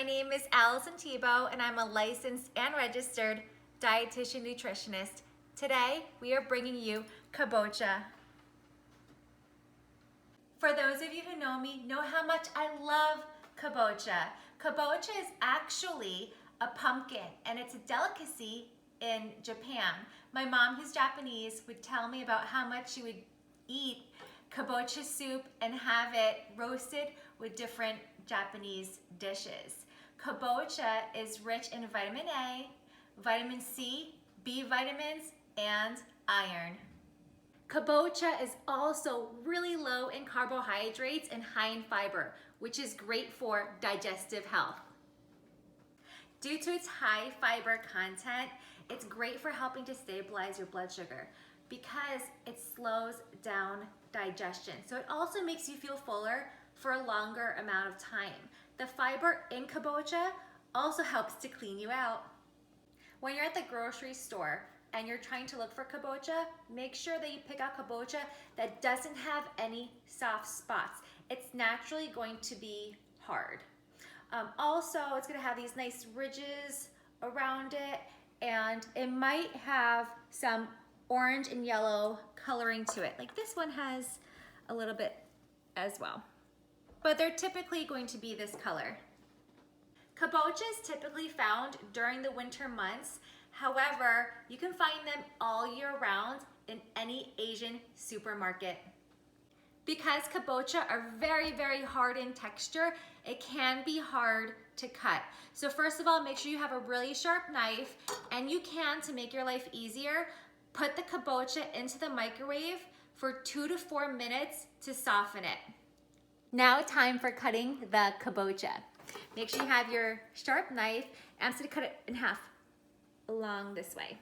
My name is Allison Tebow, and I'm a licensed and registered dietitian nutritionist. Today, we are bringing you kabocha. For those of you who know me, know how much I love kabocha. Kabocha is actually a pumpkin, and it's a delicacy in Japan. My mom, who's Japanese, would tell me about how much she would eat kabocha soup and have it roasted with different Japanese dishes. Kabocha is rich in vitamin A, vitamin C, B vitamins, and iron. Kabocha is also really low in carbohydrates and high in fiber, which is great for digestive health. Due to its high fiber content, it's great for helping to stabilize your blood sugar because it slows down digestion. So it also makes you feel fuller for a longer amount of time. The fiber in kabocha also helps to clean you out. When you're at the grocery store and you're trying to look for kabocha, make sure that you pick out kabocha that doesn't have any soft spots. It's naturally going to be hard. Also, it's gonna have these nice ridges around it, and it might have some orange and yellow coloring to it. Like this one has a little bit as well. But they're typically going to be this color. Kabocha is typically found during the winter months. However, you can find them all year round in any Asian supermarket. Because kabocha are very, very hard in texture, it can be hard to cut. So first of all, make sure you have a really sharp knife, and you can, to make your life easier, put the kabocha into the microwave for 2 to 4 minutes to soften it. Now time for cutting the kabocha. Make sure you have your sharp knife, and I'm just gonna cut it in half along this way.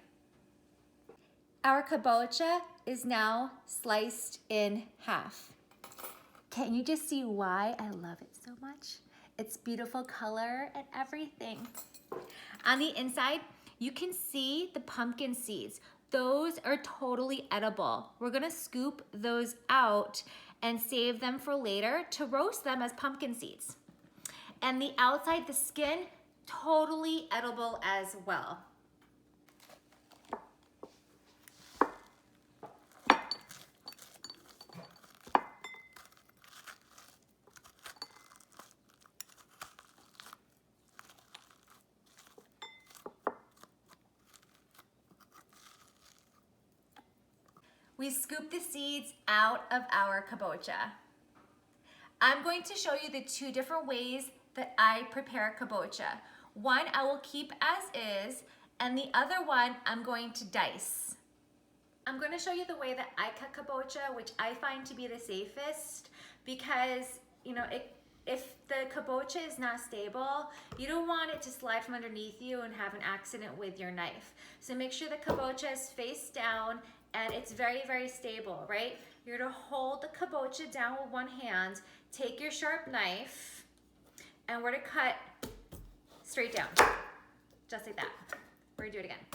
Our kabocha is now sliced in half. Can you just see why I love it so much? It's beautiful color and everything. On the inside, you can see the pumpkin seeds. Those are totally edible. We're gonna scoop those out and save them for later to roast them as pumpkin seeds. And the outside, the skin, totally edible as well. We scoop the seeds out of our kabocha. I'm going to show you the 2 different ways that I prepare kabocha. One I will keep as is, and the other one I'm going to dice. I'm going to show you the way that I cut kabocha, which I find to be the safest, because if the kabocha is not stable, you don't want it to slide from underneath you and have an accident with your knife. So make sure the kabocha is face down and it's very, very stable, right? You're gonna hold the kabocha down with one hand, take your sharp knife, and we're gonna cut straight down, just like that. We're gonna do it again.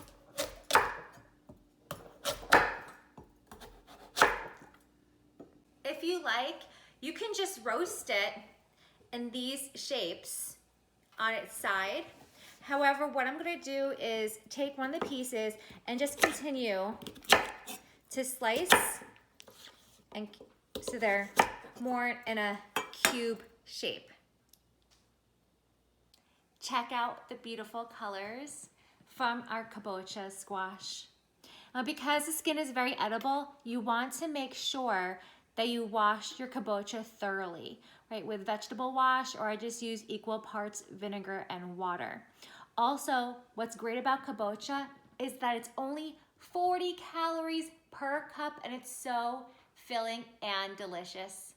If you like, you can just roast it in these shapes on its side. However, what I'm gonna do is take one of the pieces and just continue to slice, and so they're more in a cube shape. Check out the beautiful colors from our kabocha squash. Now, because the skin is very edible, you want to make sure that you wash your kabocha thoroughly, right? With vegetable wash, or I just use equal parts vinegar and water. Also, what's great about kabocha is that it's only 40 calories per cup, and it's so filling and delicious.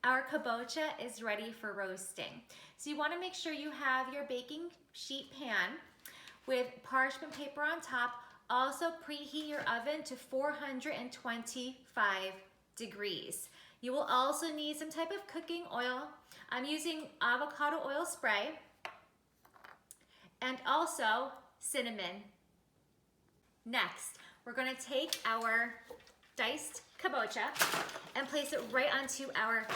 Our kabocha is ready for roasting. So you want to make sure you have your baking sheet pan with parchment paper on top. Also preheat your oven to 425 degrees. You will also need some type of cooking oil. I'm using avocado oil spray, and also cinnamon. Next, we're going to take our diced kabocha and place it right onto our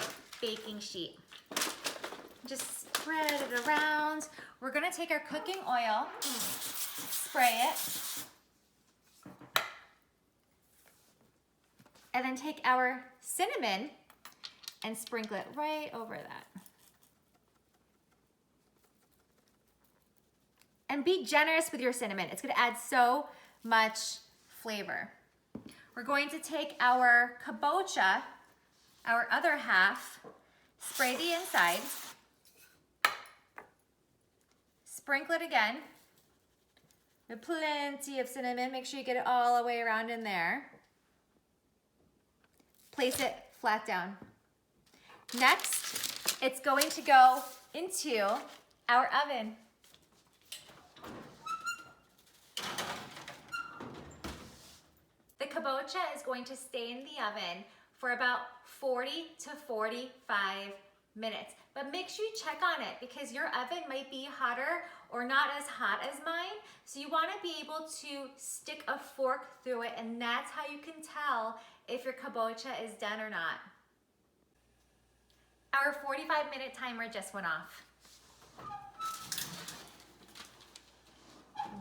baking sheet. Just spread it around. gonna take our cooking oil, spray it, and then take our cinnamon and sprinkle it right over that. And be generous with your cinnamon. It's gonna add so much flavor. We're going to take our kabocha, our other half, spray the inside, sprinkle it again with plenty of cinnamon. Make sure you get it all the way around in there. Place it flat down. Next, it's going to go into our oven. The kabocha is going to stay in the oven for about 40 to 45 minutes. But make sure you check on it because your oven might be hotter or not as hot as mine. So you want to be able to stick a fork through it, and that's how you can tell if your kabocha is done or not. Our 45-minute timer just went off.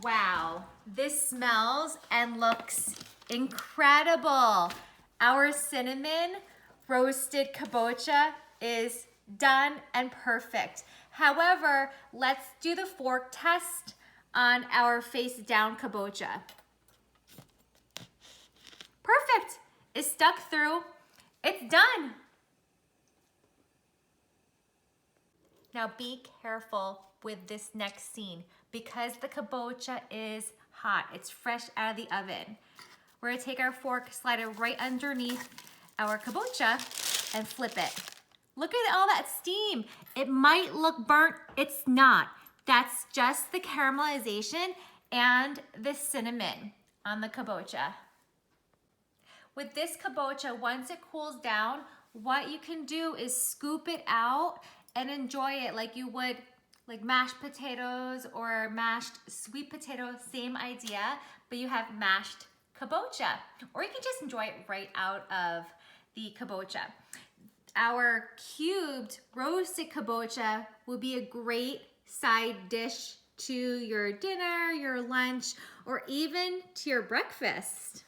Wow, this smells and looks incredible. Our cinnamon roasted kabocha is done and perfect. However, let's do the fork test on our face down kabocha. Perfect, it's stuck through, it's done. Now be careful with this next scene because the kabocha is hot. It's fresh out of the oven. We're gonna take our fork, slide it right underneath our kabocha and flip it. Look at all that steam. It might look burnt, it's not. That's just the caramelization and the cinnamon on the kabocha. With this kabocha, once it cools down, what you can do is scoop it out and enjoy it like you would like mashed potatoes or mashed sweet potato, same idea, but you have mashed kabocha. Or you can just enjoy it right out of the kabocha. Our cubed roasted kabocha will be a great side dish to your dinner, your lunch, or even to your breakfast.